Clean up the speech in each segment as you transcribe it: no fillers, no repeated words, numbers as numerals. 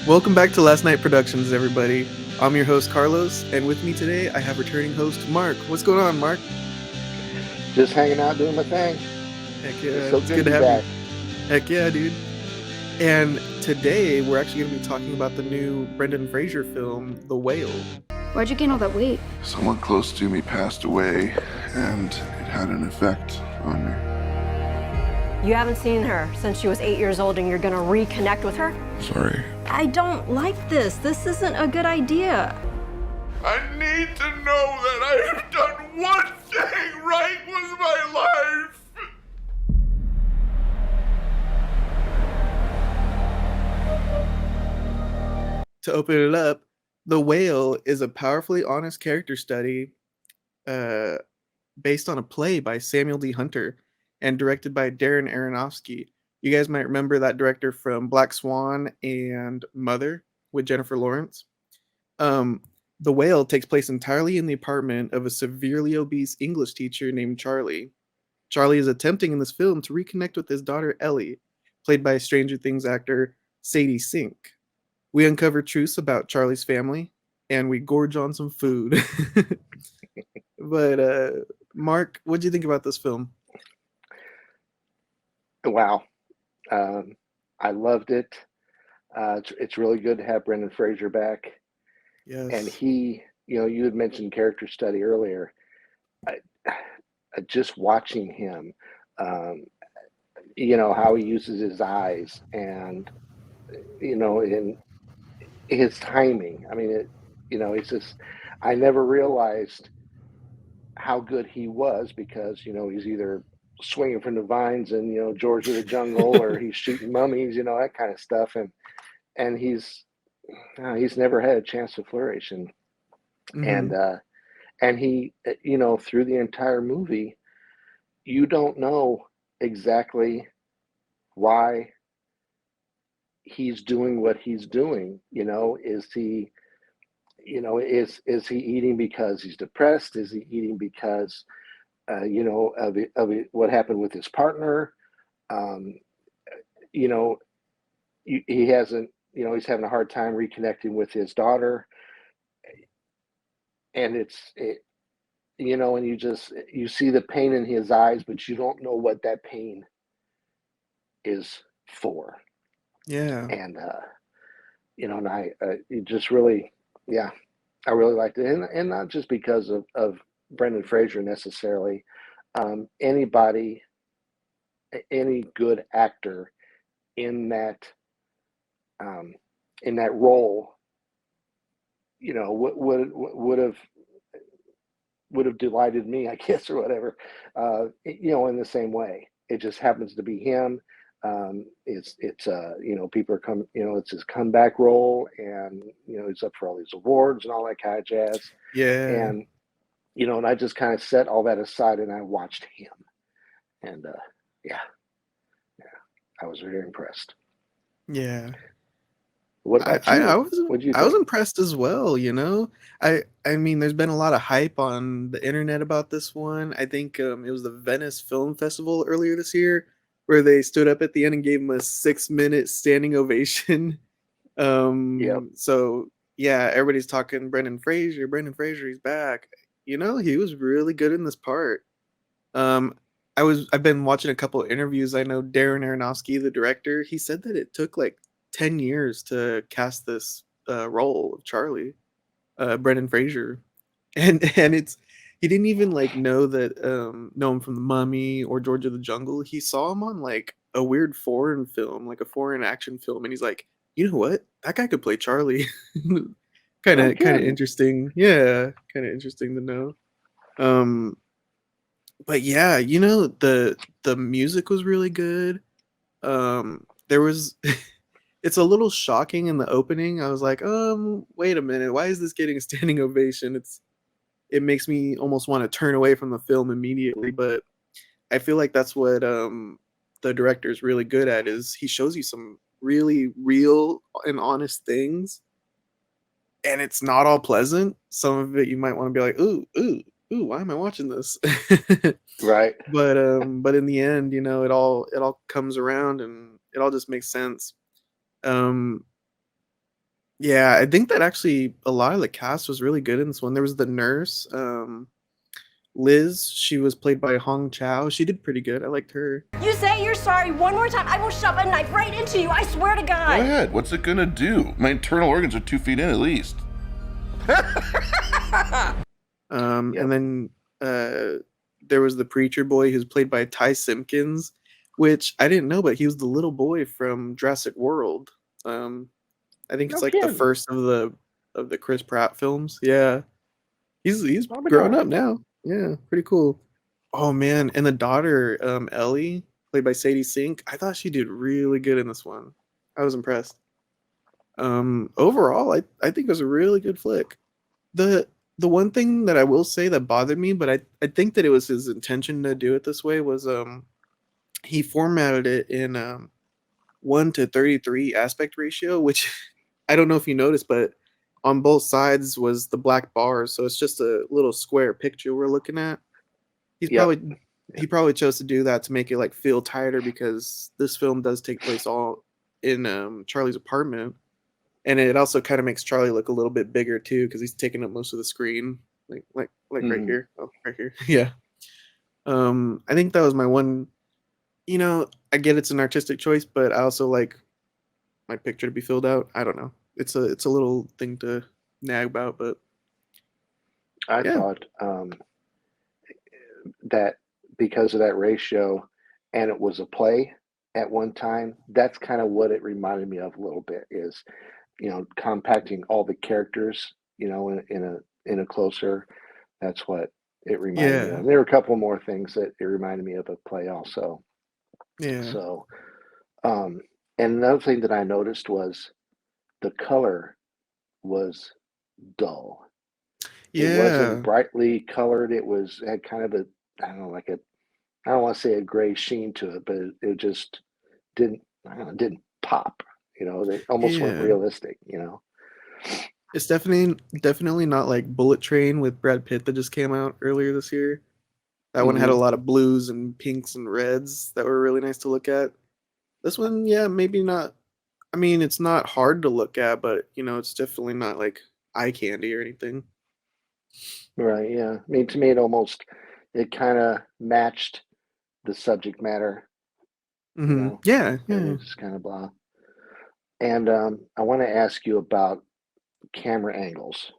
Welcome back to Last Night Productions, everybody. I'm your host, Carlos, and with me today I have returning host, Mark. What's going on, Mark? Just hanging out doing my thing. Heck yeah, It's so it's good good to to be have you. back. Heck yeah, dude. And today we're actually going to be talking about the new Brendan Fraser film, The Whale. Why'd you gain all that weight? Someone close to me passed away, and it had an effect on me. You haven't seen her since she was 8 years old and you're gonna reconnect with her? Sorry. I don't like this. This isn't a good idea. I need to know that I have done one thing right with my life. To open it up, The Whale is a powerfully honest character study based on a play by Samuel D. Hunter and directed by Darren Aronofsky. You guys might remember that director from Black Swan and Mother with Jennifer Lawrence. The Whale takes place entirely in the apartment of a severely obese English teacher named Charlie. Charlie is attempting in this film to reconnect with his daughter Ellie, played by Stranger Things actor Sadie Sink. We uncover truths about Charlie's family, and we gorge on some food. But Mark, what do you think about this film? Wow. I loved it. It's really good to have Brendan Fraser back. Yes. And he, you had mentioned character study earlier. Just watching him, how he uses his eyes and, in his timing. I mean, it's just, I never realized how good he was because, he's either swinging from the vines and, George of the Jungle, or he's shooting mummies, that kind of stuff. And he's never had a chance to flourish. And he, through the entire movie, you don't know exactly why he's doing what he's doing. Is he, is he eating because he's depressed? Is he eating because, of what happened with his partner? He hasn't, he's having a hard time reconnecting with his daughter. And and you see the pain in his eyes, but you don't know what that pain is for. Yeah. And, and I it just really, yeah, I really liked it. And not just because of Brendan Fraser necessarily. Anybody, any good actor in that role, would have delighted me, I guess, or whatever, in the same way. It just happens to be him. It's people are coming, it's his comeback role, and, he's up for all these awards and all that kind of jazz. Yeah. And, and I just kind of set all that aside and I watched him. And, yeah, I was very impressed. Yeah. What about you? I was impressed as well, I mean, there's been a lot of hype on the internet about this one. I think it was the Venice Film Festival earlier this year where they stood up at the end and gave him a 6-minute standing ovation. Yep. So yeah, everybody's talking Brendan Fraser, he's back. He was really good in this part. I've been watching a couple of interviews. I know Darren Aronofsky, the director, he said that it took like 10 years to cast this role of Charlie, Brendan Fraser. And he didn't even like know him from The Mummy or George of the Jungle. He saw him on like a weird foreign film, like a foreign action film, and he's like, you know what? That guy could play Charlie. kind of interesting. Yeah, kind of interesting to know. But yeah, the music was really good. There was it's a little shocking in the opening. I was like, wait a minute, why is this getting a standing ovation? It makes me almost want to turn away from the film immediately, but I feel like that's what the director is really good at, is he shows you some really real and honest things, and it's not all pleasant. Some of it you might want to be like, ooh, why am I watching this? Right. But in the end, it all comes around and it all just makes sense. Yeah, I think that actually a lot of the cast was really good in this one. There was the nurse, Liz. She was played by Hong Chow. She did pretty good. I liked her. You say you're sorry one more time, I will shove a knife right into you. I swear to Go God. ahead. What's it gonna do? My internal organs are 2 feet in at least. And then there was the preacher boy who's played by Ty Simpkins, which I didn't know, but he was the little boy from Jurassic World. I think No it's like the kidding. first of the Chris Pratt films. Yeah, he's Oh my grown God. up now. Yeah, pretty cool. Oh man, and the daughter, Ellie, played by Sadie Sink. I thought she did really good in this one. I was impressed. Overall, I think it was a really good flick. The the one thing that I will say that bothered me, but I think that it was his intention to do it this way was he formatted it in 1:33 aspect ratio, which I don't know if you noticed, but on both sides was the black bars, so it's just a little square picture we're looking at. He's Yep. probably he probably chose to do that to make it like feel tighter because this film does take place all in Charlie's apartment, and it also kind of makes Charlie look a little bit bigger too because he's taking up most of the screen, like right Mhm. here, oh, right here, yeah. I think that was my one. I get it's an artistic choice, but I also like my picture to be filled out. I don't know. It's a little thing to nag about, but I yeah, thought that because of that ratio, and it was a play at one time, that's kind of what it reminded me of a little bit. Is compacting all the characters, in a closer. That's what it reminded me yeah, of. There were a couple more things that it reminded me of a play also. yeah, So, um, and another thing that I noticed was the color was dull. It wasn't yeah, brightly colored. Had kind of a, I don't know, like a, I don't want to say a gray sheen to it, but it just didn't, I don't know, it didn't pop. They almost went yeah. realistic. It's definitely not like Bullet Train with Brad Pitt that just came out earlier this year. That one had a Hmm. lot of blues and pinks and reds that were really nice to look at. This one, yeah, maybe not. I mean, it's not hard to look at, but it's definitely not like eye candy or anything. Right. Yeah. I mean, to me, it kind of matched the subject matter. Yeah, yeah. Everything's just kind of blah. And I want to ask you about camera angles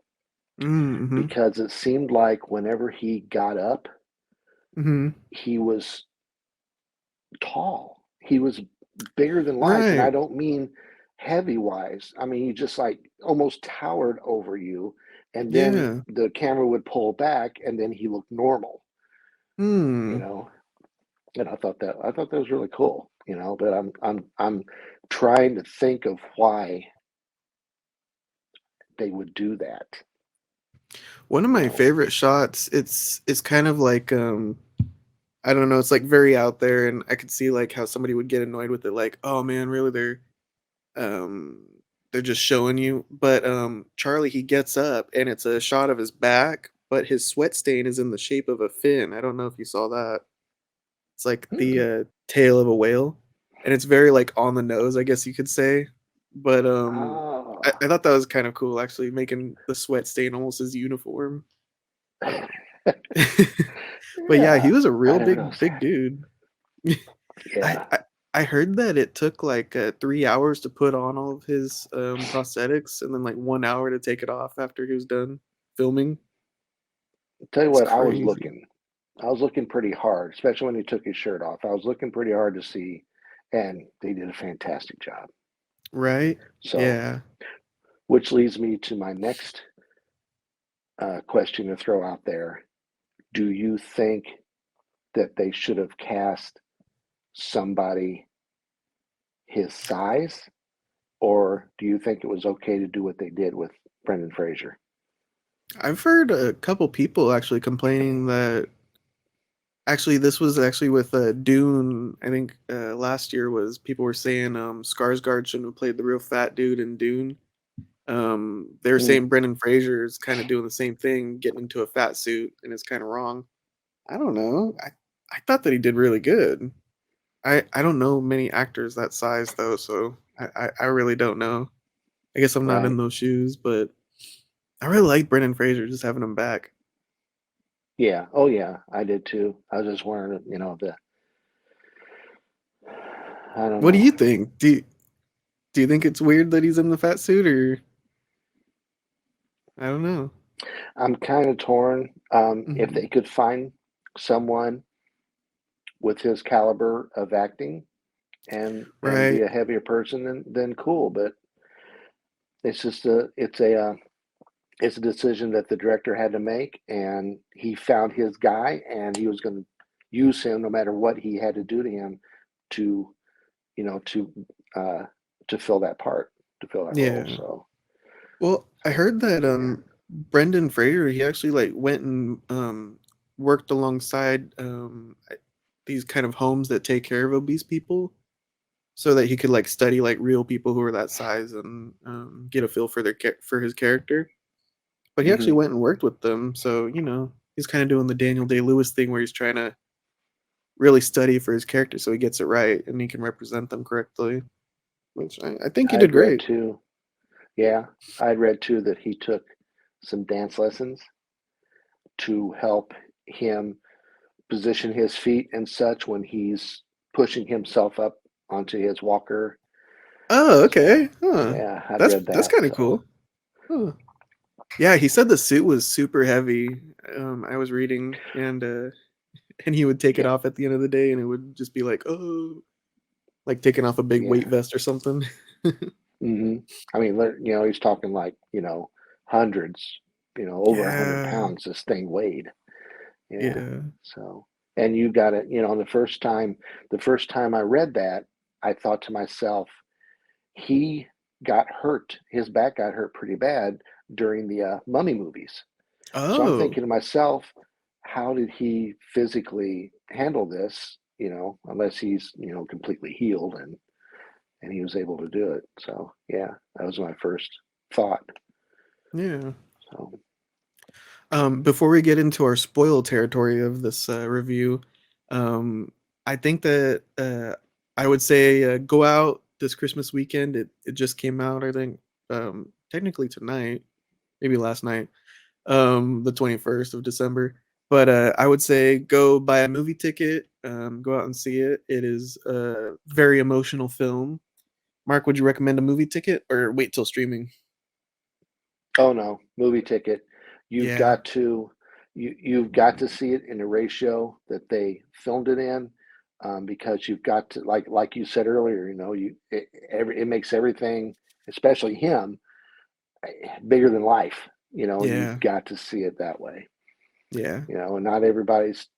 Mm-hmm. because it seemed like whenever he got up, Mm-hmm. he was tall. He was bigger than life, and I Right. don't mean heavy wise. I mean, he just like almost towered over you, and then Yeah. the camera would pull back, and then he looked normal. You Hmm. know, and I thought that was really cool. But I'm trying to think of why they would do that. One of You my know, favorite shots, it's kind of like I don't know, it's like very out there and I could see like how somebody would get annoyed with it like, "Oh man, really um they're just showing you." But Charlie he gets up and it's a shot of his back, but his sweat stain is in the shape of a fin. I don't know if you saw that. It's like the mm, tail of a whale, and it's very like on the nose, I guess you could say. But I ah, thought that was kind of cool, actually, making the sweat stain almost his uniform. Um, but yeah, he yeah, was a I real big noticed big that. dude. I, Yeah, I I heard that it took like 3 hours to put on all of his prosthetics, and then like 1 hour to take it off after he was done filming. tell you It's what, crazy, I was looking pretty hard, especially when he took his shirt off. I was looking pretty hard to see, and they did a fantastic job. right? So, Yeah. which leads me to my next question to throw out there. Do you think that they should have cast somebody his size, or do you think it was okay to do what they did with Brendan Fraser? I've heard a couple people actually complaining that actually this was actually with Dune. I think last year was people were saying Skarsgård shouldn't have played the real fat dude in Dune. They were Mm, saying Brendan Fraser is kind of doing the same thing, getting into a fat suit, and it's kind of wrong. I don't know. I thought that he did really good. I don't know many actors that size though, so I really don't know. I guess I'm not in Right. those shoes, but I really like Brendan Fraser, just having him back. Yeah. Oh yeah, I did too. I was just wondering, I don't What do know. you think? Do you think it's weird that he's in the fat suit, or I don't know? I'm kind of torn. If Mhm. they could find someone with his caliber of acting and be Right. a heavier person, then cool. But it's a decision that the director had to make, and he found his guy, and he was going to use him no matter what he had to do to him to you know to uh, to fill that part, to fill that role. Yeah. So Well, I so heard that yeah. Brendan Fraser, he actually like went and worked alongside these kind of homes that take care of obese people, so that he could like study like real people who are that size and get a feel for for his character. But he Hmm. actually went and worked with them, so he's kind of doing the Daniel Day-Lewis thing where he's trying to really study for his character so he gets it right and he can represent them correctly. Which I think he did I'd read great. too. Yeah, I'd read too that he took some dance lessons to help him position his feet and such when he's pushing himself up onto his walker. Oh, So, okay. Huh. yeah, I'd read That's that. kind of So, cool. Huh. Yeah, he said the suit was super heavy. I was reading, and he would take it yeah, off at the end of the day, and it would just be like, oh, like taking off a big yeah. weight vest or something. Hmm. I mean, he's talking like, hundreds, over 100 Yeah, pounds this thing weighed. Yeah. yeah. So, and you got it, the first time I read that, I thought to myself, he got hurt. His back got hurt pretty bad during the Mummy movies. So I'm Oh, thinking to myself, how did he physically handle this? Unless he's completely healed and he was able to do it. So yeah, that was my first thought. yeah. So Before we get into our spoil territory of this review, I think that I would say go out this Christmas weekend. It just came out, I think, technically tonight, maybe last night, the 21st of December. But I would say go buy a movie ticket, go out and see it. It is a very emotional film. Mark, would you recommend a movie ticket or wait till streaming? oh no, movie ticket. You've Yeah. got to you've got to see it in the ratio that they filmed it in, because you've got to, like you said earlier. It makes everything, especially him, bigger than life. You've Yeah. got to see it that way. Yeah. And not everybody's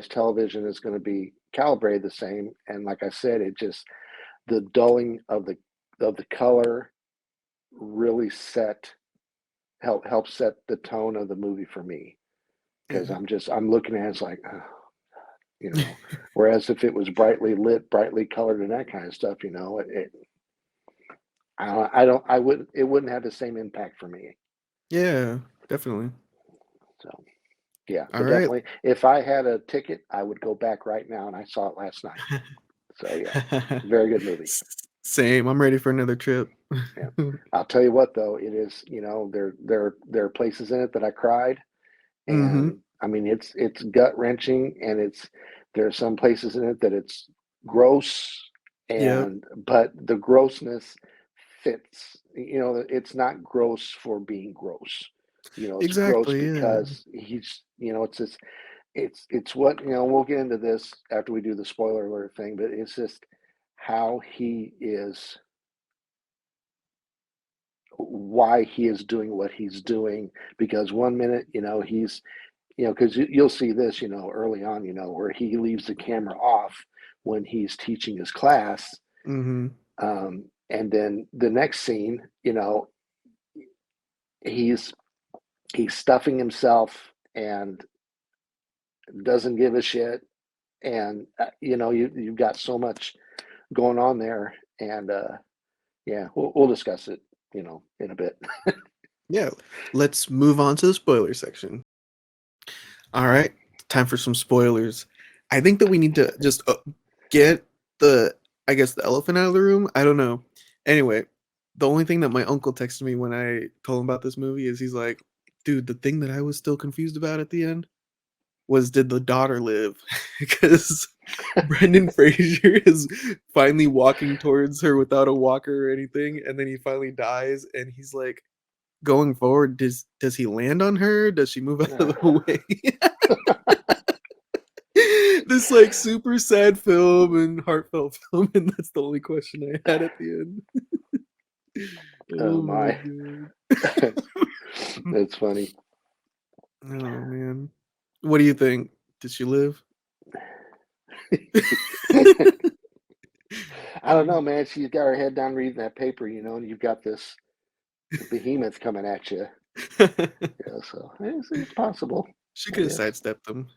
television is going to be calibrated the same. And like I said, it just the dulling of the color really help set the tone of the movie for me, because Yeah. I'm looking at it, it's like, oh, you know whereas if it was brightly lit, brightly colored, and that kind of stuff, I would it wouldn't have the same impact for me. Yeah, definitely. So yeah, All but right. definitely, if I had a ticket, I would go back right now, and I saw it last night. So yeah, very good movie. Same. I'm ready for another trip. Yeah, I'll tell you what though, it is, there are places in it that I cried, Mm-hmm. and I mean it's gut wrenching, and there are some places in it that it's gross, Yep. and but the grossness fits. It's not gross for being gross. It's gross Exactly. Yeah. because it's what, we'll get into this after we do the spoiler alert thing, but it's just how he is, why he is doing what he's doing. Because one minute, because you'll see this, early on, where he leaves the camera off when he's teaching his class. Mm-hmm. And then the next scene, he's he's stuffing himself and doesn't give a shit. And you've got so much going on there. And yeah, we'll discuss it, in a bit. Yeah. Let's move on to the spoiler section. All right. Time for some spoilers. I think that we need to just get the, I guess, the elephant out of the room. I don't know. Anyway, The only thing that my uncle texted me when I told him about this movie is he's like, "Dude, the thing that I was still confused about at the end was did the daughter live?" Because Brendan Fraser is finally walking towards her without a walker or anything, and then he finally dies, and he's like, going forward, does he land on her? Does she move out of the way? This like super sad film and heartfelt film, and that's the only question I had at the end. Oh Oh my my. god. That's funny. Oh man. What do you think? Did she live? I don't know, man. She's got her head down reading that paper, and you've got this behemoth coming at you. Yeah, so it's possible. She I could have guess. sidestepped them.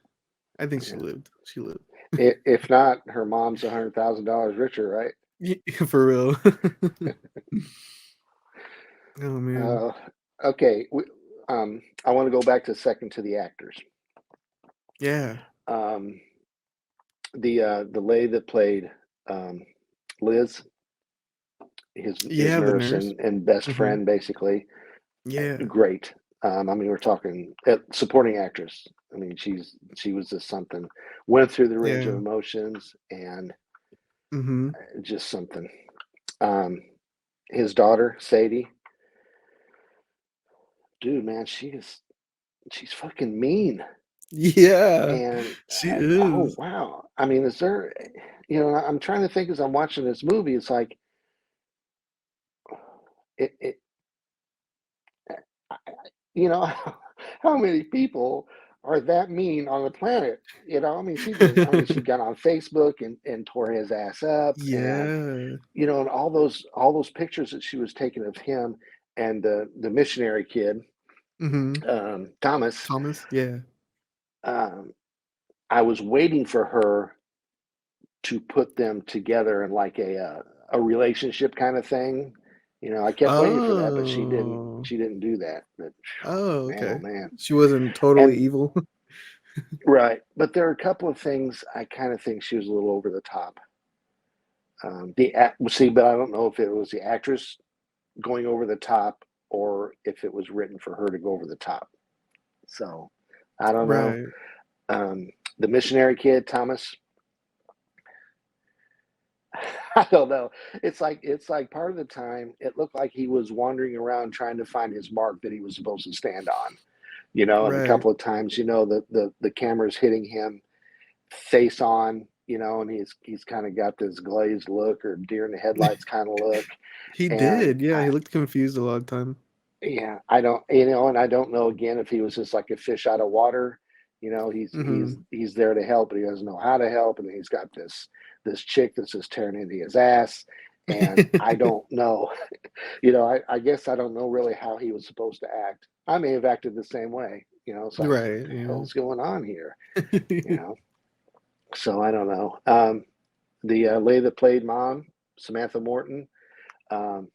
I think she Yeah. lived. She lived. If not, her mom's $100,000 richer, right? Yeah, for real. Oh man. Okay. I want to go back to second to the actors. Yeah. The lady that played Liz, his Yeah, the nurse nurse. and best Hmm. friend, basically. Yeah. Great. I mean, we're talking supporting actress. I mean, she was just something. Went through the range of Yeah. emotions and Hmm. just something. His daughter Sadie, dude, man, she's fucking mean. Yeah. And She oh is. wow, I mean, is there? I'm trying to think as I'm watching this movie. It's like it how many people are that mean on the planet? I mean, she got on Facebook and tore his ass up, and Yeah. and all those pictures that she was taking of him and the missionary kid, Hmm. Thomas. Thomas. Yeah. Um, I was waiting for her to put them together in like a relationship kind of thing. I kept waiting for that, but she didn't. Oh. She didn't do that. But Oh, man, oh okay. man. She wasn't totally And evil. right, but there are a couple of things I kind of think she was a little over the top. But I don't know if it was the actress going over the top or if it was written for her to go over the top. So I don't know. Right. The missionary kid, Thomas. I don't know. It's like part of the time it looked like he was wandering around trying to find his mark that he was supposed to stand on. And a Right. couple of times, the camera's hitting him face on, and he's kind of got this glazed look or deer in the headlights kind of look. He And did. Yeah, he looked confused a lot of time. I don't, and I don't know again if he was just like a fish out of water. He's he's Hmm. he's there to help, but he doesn't know how to help, and he's got this chick that's just tearing into his ass. And I don't know, I guess I don't know really how he was supposed to act. I may have acted the same way. It's like, what Right. the Yeah. hell's going on here? You know. So I don't know. The lady that played mom, Samantha Morton, um,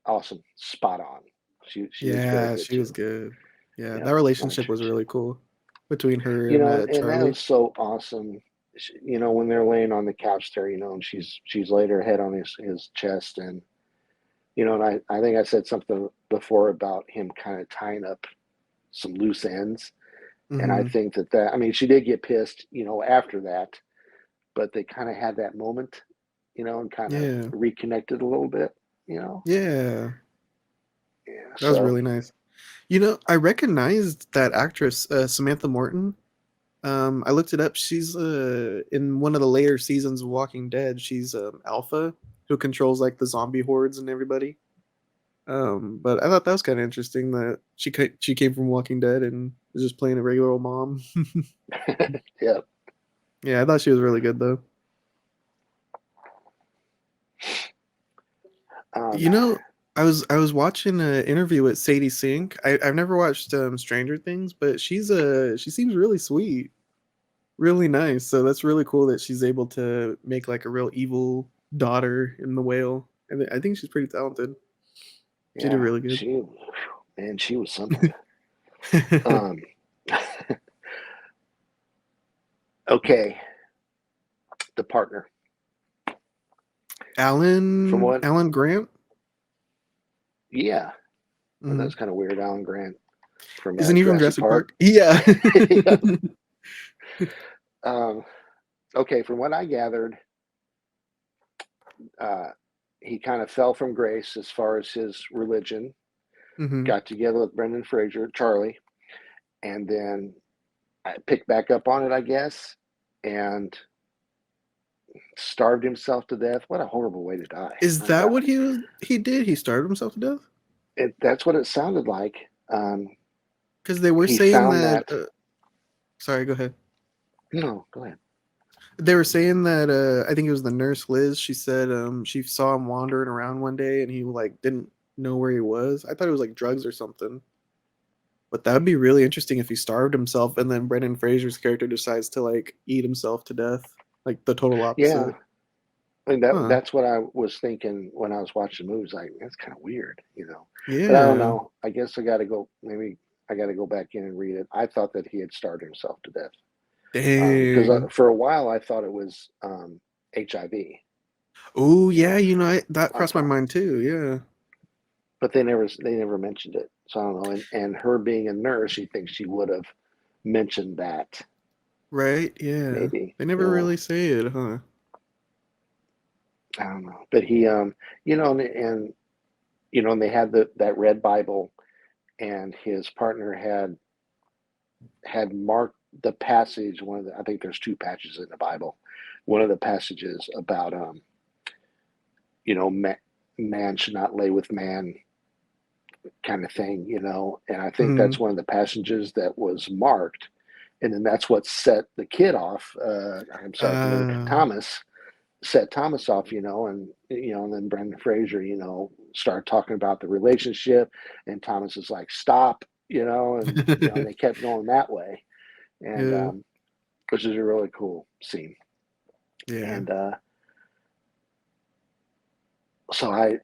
awesome, spot on. She was very Yeah, good she was too. good. Yeah, Yeah, that no, relationship was really cool between her and and that Charlie. was so awesome. When they're laying on the couch there, and she's laid her head on his chest, and and I think I said something before about him kind of tying up some loose ends, and I Hmm. think that I mean she did get pissed, after that, but they kind of had that moment, and kind of Yeah. reconnected a little bit, you know. Yeah. Yeah. That was So really nice. I recognized that actress, Samantha Morton. I looked it up. She's in one of the later seasons of Walking Dead. She's Alpha, who controls like the zombie hordes and everybody. But I thought that was kind of interesting that she came from Walking Dead and is just playing a regular old mom. yeah. Yeah, I thought she was really good though. Um, You know, I was watching an interview with Sadie Sink. I've never watched Stranger Things, but she seems really sweet, really nice. So that's really cool that she's able to make like a real evil daughter in the whale. And I think she's pretty talented. She did yeah. really good. She was something. Um, okay. The partner from what? Alan Grant. Yeah, and Mhm. that's kind of weird. Alan Grant from Isn't he from Jurassic Jurassic Park. Park? Yeah. Yeah. Okay, from what I gathered, uh, he kind of fell from grace as far as his religion. Mhm. Got together with Brendan Fraser, Charlie, and then I picked back up on it, I guess, and starved himself to death. What a horrible way to die! Is My that God, what he did? He starved himself to death? that's what it sounded like. Because they were He saying found that. that. Sorry, go ahead. No, go ahead. They were saying that I think it was the nurse Liz. She said she saw him wandering around one day and he like didn't know where he was. I thought it was like drugs or something. But that would be really interesting if he starved himself and then Brendan Fraser's character decides to like eat himself to death, like the total Yeah, opposite. I mean Huh? that's what I was thinking when I was watching the movies. Like that's kind of weird, But I don't Yeah. know. I guess I got to go. Maybe I got to go back in and read it. I thought that he had starved himself to death because Dang. for a while I thought it was HIV. Oh You yeah, know, that I crossed my thought, mind too. Yeah. but they never mentioned it. So I don't know. And her being a nurse, she thinks she would have mentioned that Right. Yeah. maybe. They never really say it, huh? I don't know. But he and they had that red Bible, and his partner had marked the passage. I think there's two passages in the Bible. One of the passages about man should not lay with man, kind of thing, And I think Hmm. that's one of the passages that was marked, and then that's what set the kid off. I'm sorry, the kid, Uh, Thomas set Thomas off, and then Brendan Fraser, started talking about the relationship, and Thomas is like, "Stop," and they kept going that way, and yeah. which is a really cool scene. Yeah. And so I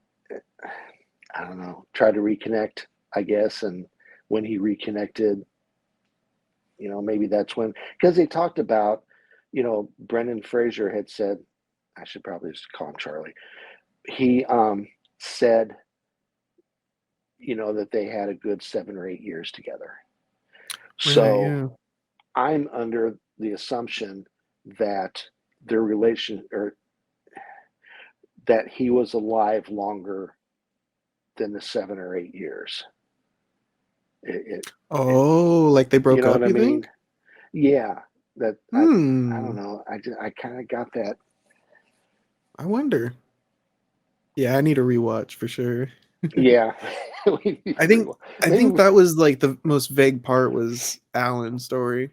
don't know, tried to reconnect, I guess, and when he reconnected, maybe that's when, because they talked about, Brendan Fraser had said, I should probably just call him Charlie. He said, that they had a good 7 or 8 years together. Right. So Yeah. I'm under the assumption that their relation, or that he was alive longer than the 7 or 8 years. It Oh, like they you broke know what up, I you mean? think? Yeah, that I don't Hmm. know. I kind of got that. I wonder. Yeah, I need a rewatch for sure. Yeah, we need I to think I maybe think that was like the most vague part was Alan's story.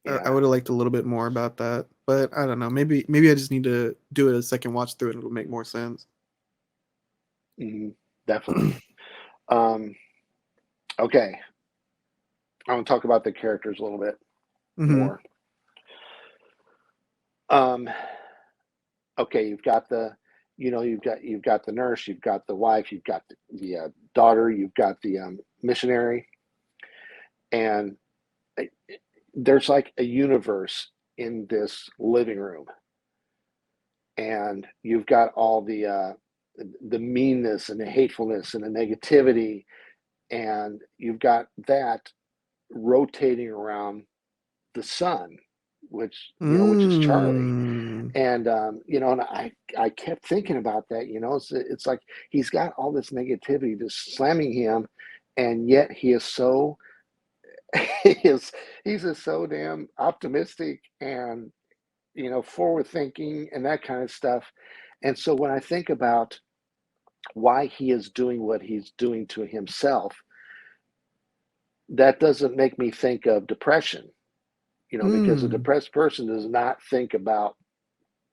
I yeah, would have liked a little bit more about that, but I don't know. Maybe I just need to do it a second watch through and it'll make more sense. definitely. Um, okay, I want to talk about the characters a little bit Hmm. more. Um, okay, you've got the nurse, you've got the wife, you've got the daughter, you've got the missionary, and uh, there's like a universe in this living room, and you've got all the meanness and the hatefulness and the negativity, and you've got that rotating around the sun, which is Charlie. Mm. And and I kept thinking about that. It's like he's got all this negativity just slamming him, and yet he is so he's just so damn optimistic and forward thinking and that kind of stuff. And so when I think about why he is doing what he's doing to himself, that doesn't make me think of depression, because a Mm. depressed person does not think about,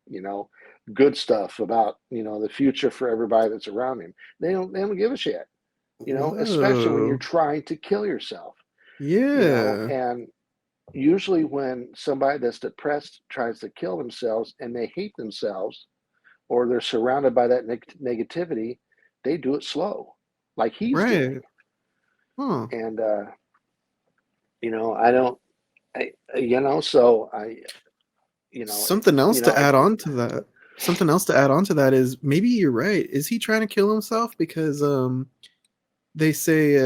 you know, good stuff about, the future for everybody that's around him. They don't give a shit, especially when you're Whoa. trying to kill yourself, Yeah. and usually when somebody that's depressed tries to kill themselves and they hate themselves or they're surrounded by that negativity, they do it slow, like he's doing. Right. Huh. And I don't, so I, Something else to I add on to that. something else to add on to that is maybe you're right. Is he trying to kill himself? Because they say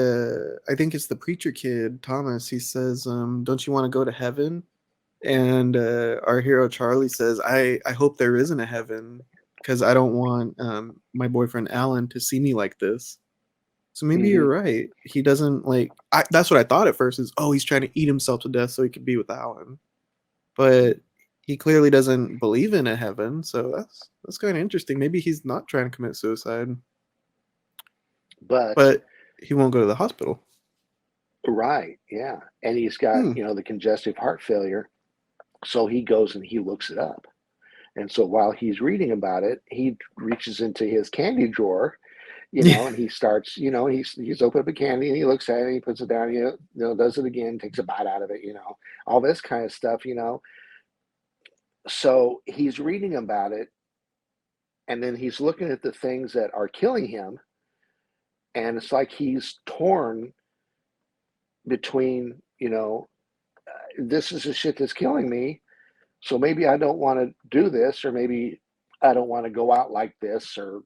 I think it's the preacher kid, Thomas, he says, don't you want to go to heaven? And our hero Charlie says, I hope there isn't a heaven because I don't want my boyfriend Alan to see me like this. So maybe Hmm. you're right. He doesn't like. That's what I thought at first. Is he's trying to eat himself to death so he could be with Alan, but he clearly doesn't believe in a heaven. So that's kind of interesting. Maybe he's not trying to commit suicide, But but he won't go to the hospital. right, yeah, and he's got Hmm. the congestive heart failure, so he goes and he looks it up. And so while he's reading about it, he reaches into his candy drawer, Yeah. and he starts, he's opened up a candy and he looks at it, and he puts it down, does it again, takes a bite out of it, all this kind of stuff. So he's reading about it, and then he's looking at the things that are killing him, and it's like he's torn between, this is the shit that's killing me. So maybe I don't want to do this, or maybe I don't want to go out like this, or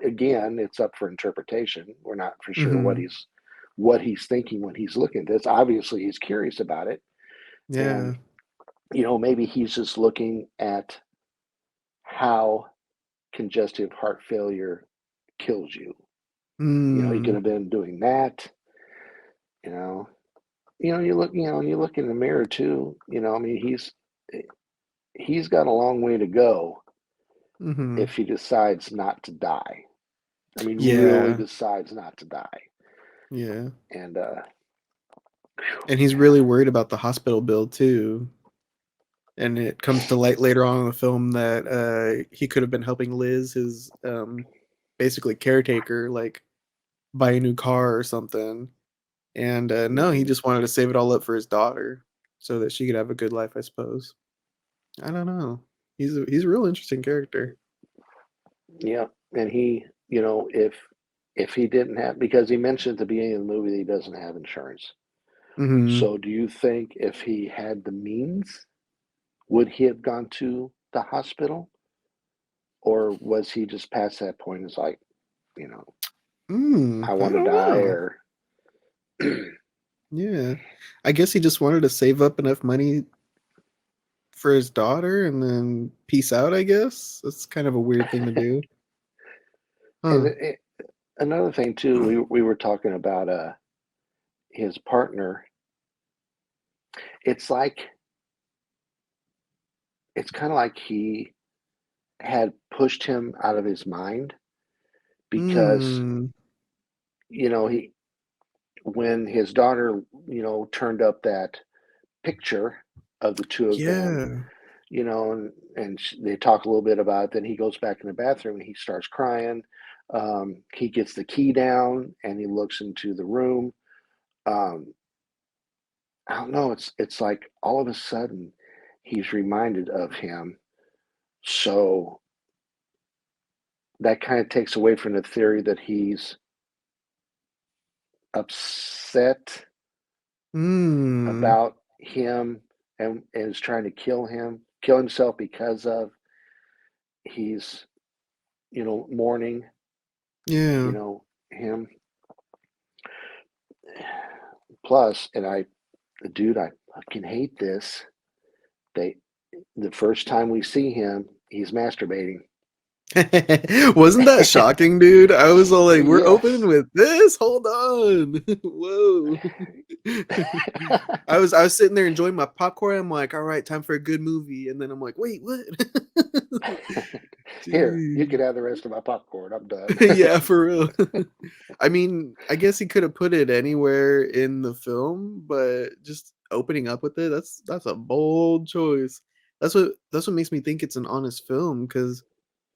again, it's up for interpretation. We're not for sure Hmm. what he's thinking when he's looking at this. Obviously, he's curious about it, and Yeah. maybe he's just looking at how congestive heart failure kills you. He could Hmm. have been doing that. You know, you look in the mirror too. I mean, he's got a long way to go Hmm. if he decides not to die. I mean, really Yeah. decides not to die. Yeah. And And he's really worried about the hospital bill too. And it comes to light later on in the film that he could have been helping Liz, his basically caretaker, like buy a new car or something. And no, he mhm. just wanted to save it all up for his daughter so that she could have a good life, I suppose. I don't know. He's a real interesting character. Yeah, and he, if he didn't have, because he mentioned at the beginning of the movie that he doesn't have insurance. Hmm. So, do you think if he had the means, would he have gone to the hospital, or was he just past that point? It's like, you know, I I want to don't die, know. or Yeah, I guess he just wanted to save up enough money for his daughter and then peace out. I guess that's kind of a weird thing to do, and huh? another thing too, we were talking about his partner. It's like it's kind of like he had pushed him out of his mind, because Hmm. he when his daughter turned up that picture of the two of them, Yeah. and they talk a little bit about it. Then he goes back in the bathroom and he starts crying. He gets the key down and he looks into the room. um, I don't know, it's like all of a sudden he's reminded of him. So that kind of takes away from the theory that he's upset Hmm. about him, and is trying to kill himself because of he's mourning Yeah. him. Plus, and I fucking hate this. They The first time we see him, he's masturbating. Wasn't that shocking, dude? I was all like, "We're opening Yes. with this? Hold on, whoa!" I was sitting there enjoying my popcorn. I'm like, "All right, time for a good movie," and then I'm like, "Wait, what?" Here, you Jeez. can have the rest of my popcorn. I'm done. Yeah, for real. I mean, I guess he could have put it anywhere in the film, but just opening up with it, that's a bold choice. That's what makes me think it's an honest film because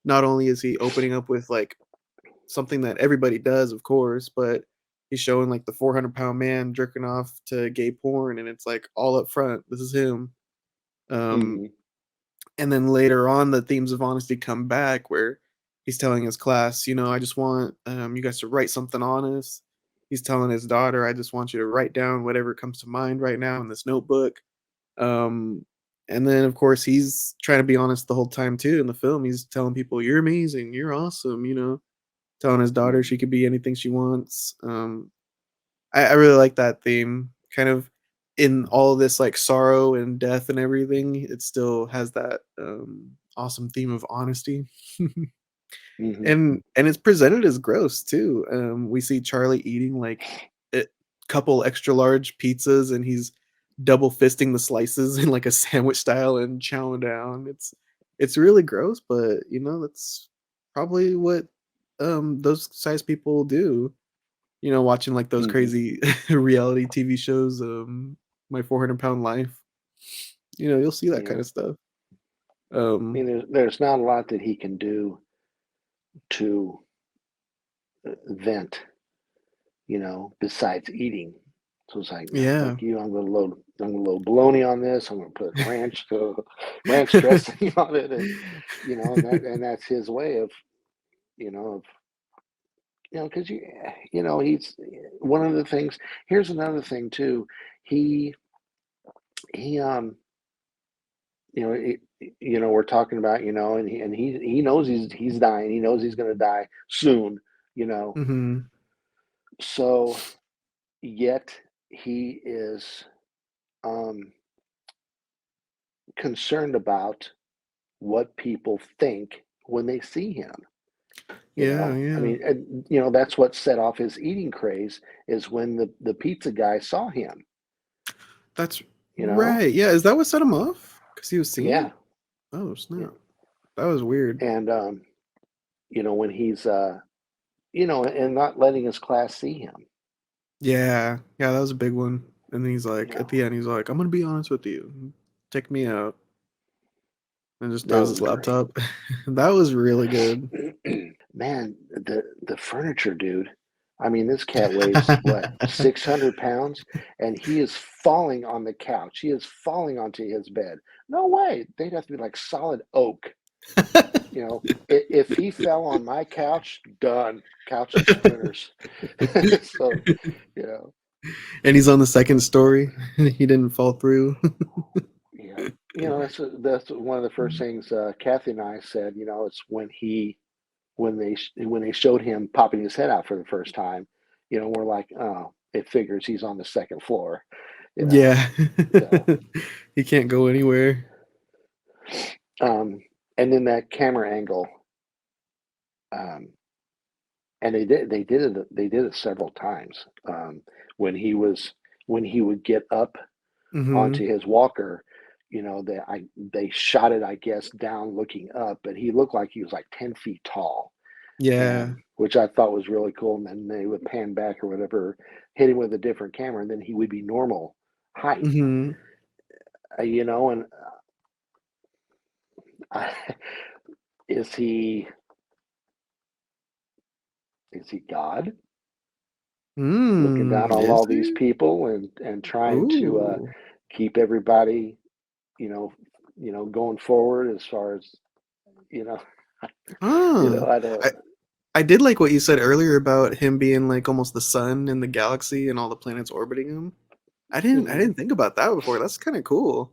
not only is he opening up with like something that everybody does, of course, but he's showing like the 400-pound man jerking off to gay porn, and it's like all up front. This is him. Um, Mhm. and then later on, the themes of honesty come back where he's telling his class, I just want you guys to write something honest. He's telling his daughter, I just want you to write down whatever comes to mind right now in this notebook. Um, And then of course he's trying to be honest the whole time too in the film. He's telling people, "You're amazing, you're awesome," telling his daughter she could be anything she wants. I really like that theme. Kind of in all of this like sorrow and death and everything, it still has that awesome theme of honesty. Hmm. And it's presented as gross too. We see Charlie eating like a couple extra large pizzas, and he's double fisting the slices in like a sandwich style and chowing down. It's really gross, but that's probably what those size people do. Watching like those Hmm. crazy reality TV shows, My 400 Pound Life. You'll see that Yeah. kind of stuff. I mean, there's not a lot that he can do to vent, besides eating. So it's like, no, Yeah. fuck you. I'm gonna load bologna on this. I'm gonna put ranch dressing on it, and that's his way of, you know, of, because he's one of the things. Here's another thing too. He we're talking about, and he knows he's dying. He knows he's going to die soon. You know, Mhm. so yet he is um, concerned about what people think when they see him. Yeah, I yeah. mean, that's what set off his eating craze is when the pizza guy saw him. That's You know, right. Yeah, is that what set him off? Because he was seeing yeah, it? Oh, yeah, snap. That was weird. and when he's and not letting his class see him. Yeah. Yeah, that was a big one. And then he's You like, at know, the end, he's like, "I'm gonna be honest with you. Check me out." And just that throws was his great. laptop. That was really good. Man, the furniture dude. I mean, this cat weighs what, 600 pounds, and he is falling on the couch. He is falling onto his bed. No way. They'd have to be like solid oak. If he fell on my couch, done. Couch and splinters. So, you know, And he's on the second story. He didn't fall through. yeah. That's one of the first things Kathy and I said. It's when they showed him popping his head out for the first time. We're like, oh, it figures he's on the second floor. You know, Yeah. so He can't go anywhere. um, and then that camera angle, um, and they did it several times. When he was when he would get up Mhm. onto his walker, they shot it, I guess, down looking up, but he looked like he was like 10 feet tall, Yeah. and which I thought was really cool. And then they would pan back or whatever, hit him with a different camera, and then he would be normal height. Mhm. And I, is he God looking down on Is all these he? people and trying to Ooh. keep everybody, you know, going forward as far as you know, Huh. I don't. I did like what you said earlier about him being like almost the sun in the galaxy and all the planets orbiting him. I Mhm. didn't think about that before. That's kind of cool.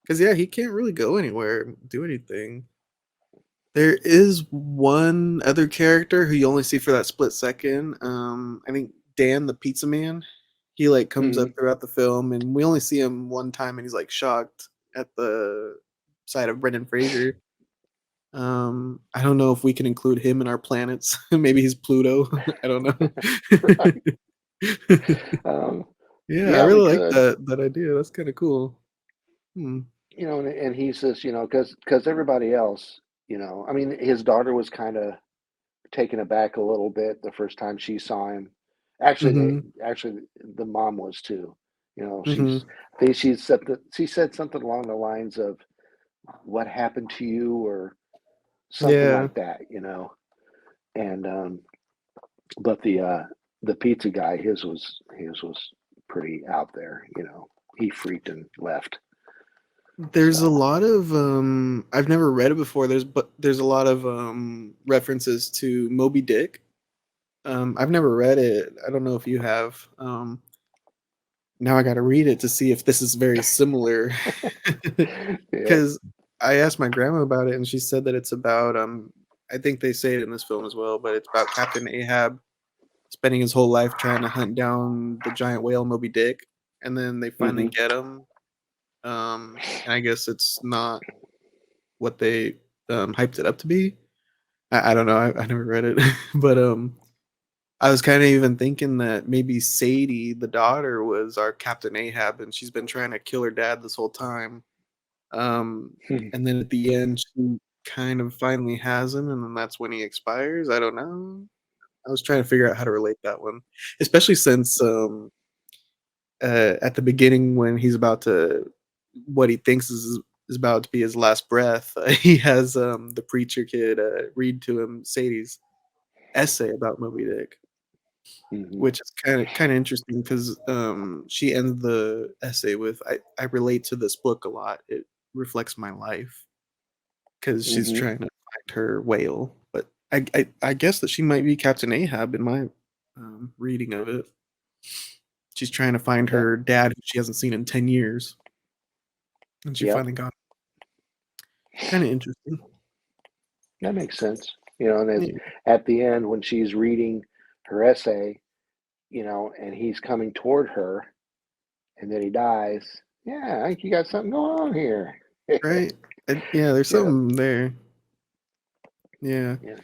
Cause yeah, he can't really go anywhere, do anything. There is one other character who you only see for that split second. I think Dan, the pizza man. He like comes up Mhm. throughout the film, and we only see him one time, and he's like shocked at the sight of Brendan Fraser. I don't know if we can include him in our planets. Maybe he's Pluto. I don't know. Right. Um, Yeah, I yeah, we really like could. that idea. That's kind of cool. Hmm. And he says, because everybody else, I mean, his daughter was kind of taken aback a little bit the first time she saw him. Mm-hmm. Actually, the mom was too. Mm-hmm. I think she said something along the lines of "What happened to you?" or something Yeah. like that. And but the pizza guy, his was pretty out there. He freaked and left. There's a So. lot of I've never read it before. There's a lot of references to Moby Dick. I've never read it. I don't know if you have. now I got to read it to see if this is very similar. Yep. Because I asked my grandma about it, and she said that it's about I think they say it in this film as well, but it's about Captain Ahab spending his whole life trying to hunt down the giant whale Moby Dick, and then they finally Mhm. get him. And I guess it's not what they hyped it up to be. I don't know. I never read it, but I was kind of even thinking that maybe Sadie, the daughter, was our Captain Ahab, and she's been trying to kill her dad this whole time. And then at the end, she kind of finally has him, and then that's when he expires. I don't know. I was trying to figure out how to relate that one, especially since at the beginning when he's about to, what he thinks is about to be his last breath, he has the preacher kid read to him Sadie's essay about Moby Dick, Mhm. which is kind of interesting because she ends the essay with, I relate to this book a lot. It reflects my life because she's Mhm. trying to find her whale. But I guess that she might be Captain Ahab in my reading of it. She's trying to find That her dad who she hasn't seen in 10 years, and she Yep. finally got him. Kind of interesting. That makes sense. You know, and as Yeah. at the end when she's reading her essay, you know, and he's coming toward her, and then he dies. Yeah, I think you got something going on here. Right? Yeah, there's Yeah. something there. Yeah. Yeah.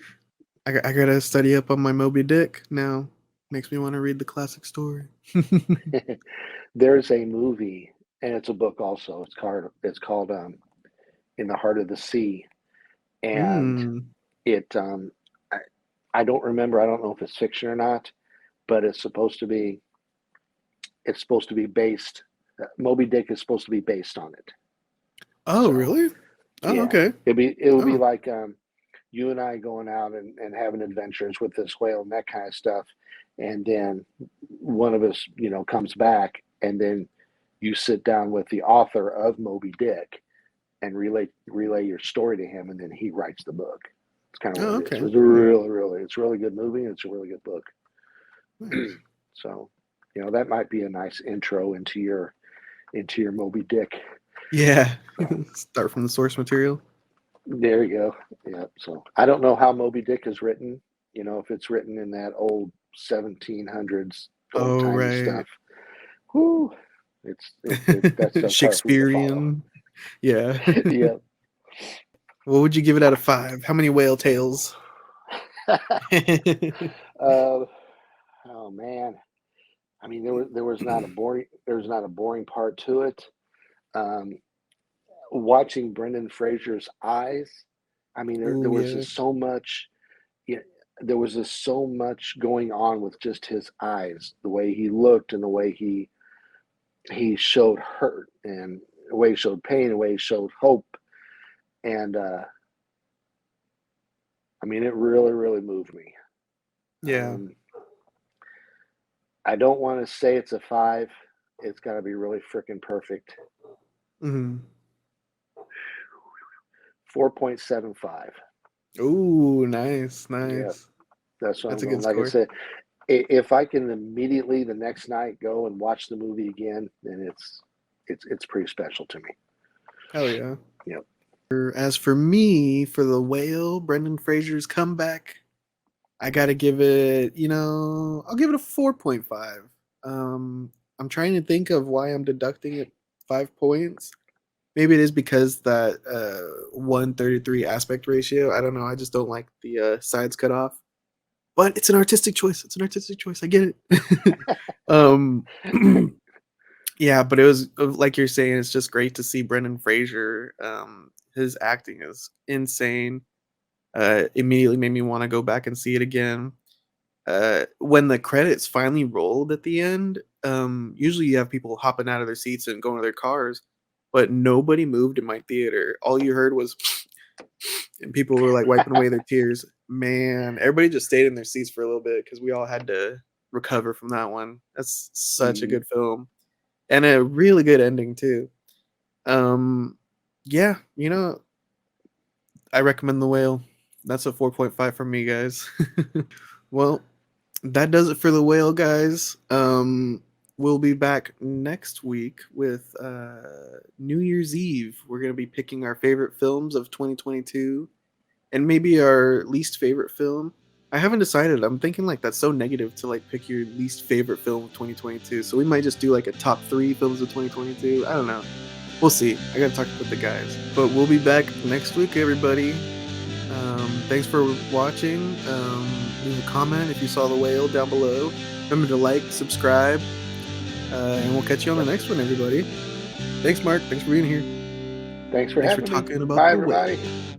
I gotta study up on my Moby Dick now. Makes me want to read the classic story. There's a movie, and it's a book also. It's called In the Heart of the Sea, and Mm. it I, I don't remember. I don't know if it's fiction or not, but it's supposed to be based. Moby Dick is supposed to be based on it. Oh, So really? Oh, yeah, okay. it would be Oh, like you and I going out and having adventures with this whale and that kind of stuff, and then one of us, comes back, and then you sit down with the author of Moby Dick and relay your story to him, and then he writes the book. It's kind of what oh, it is. okay. It's it's a really good movie, and it's a really good book. Nice. So, that might be a nice intro into your Moby Dick. Yeah. So Start from the source material. there you go. Yeah. So I don't know how Moby Dick is written. If it's written in that old 1700s, old Oh, timey right. stuff. Whoo! That stuff's hard for me to follow. Shakespearean. Yeah. Yeah. What would you give it out of 5? How many whale tails? uh, oh man. I mean, there was not a boring part to it. Um, Watching Brendan Fraser's eyes. I mean, there Ooh, was yeah. just so much. Yeah, there was just so much going on with just his eyes, the way he looked, and the way he showed hurt, and the way he showed pain, the way he showed hope, and I mean, it really, really moved me. Yeah. Um, I don't want to say it's a 5. It's got to be really freaking perfect. Mhm. 4.75. Ooh, nice, Yeah, nice. that's what I'm That's a going. good Like I score. said, if I can immediately the next night go and watch the movie again, then it's pretty special to me. Hell yeah. Yep. As for me, for the whale, Brendan Fraser's comeback, I gotta give it, I'll give it a 4.5. I'm trying to think of why I'm deducting it 5 points. Maybe it is because that 133 aspect ratio. I don't know. I just don't like the sides cut off. But it's an artistic choice. It's an artistic choice. I get it. um, yeah, but it was like you're saying. It's just great to see Brendan Fraser. His acting is insane. Immediately made me want to go back and see it again. When the credits finally rolled at the end, usually you have people hopping out of their seats and going to their cars, but nobody moved in my theater. All you heard was, and people were like wiping away their tears. Man, everybody just stayed in their seats for a little bit because we all had to recover from that one. That's such a Mhm. good film and a really good ending too. Um, yeah, I recommend The Whale. That's a 4.5 from me, guys. Well, that does it for The Whale, guys. we'll be back next week with New Year's Eve. We're going to be picking our favorite films of 2022 and maybe our least favorite film. I haven't decided. I'm thinking like that's so negative to like pick your least favorite film of 2022. So we might just do like a top 3 films of 2022. I don't know. We'll see. I got to talk with the guys. But we'll be back next week, everybody. Thanks for watching. Leave a comment if you saw The Whale down below. Remember to like, subscribe, and we'll catch you on the next one, everybody. Thanks, Mark. Thanks for being here. Thanks for Thanks for having me. talking about Bye, The Whale. everybody.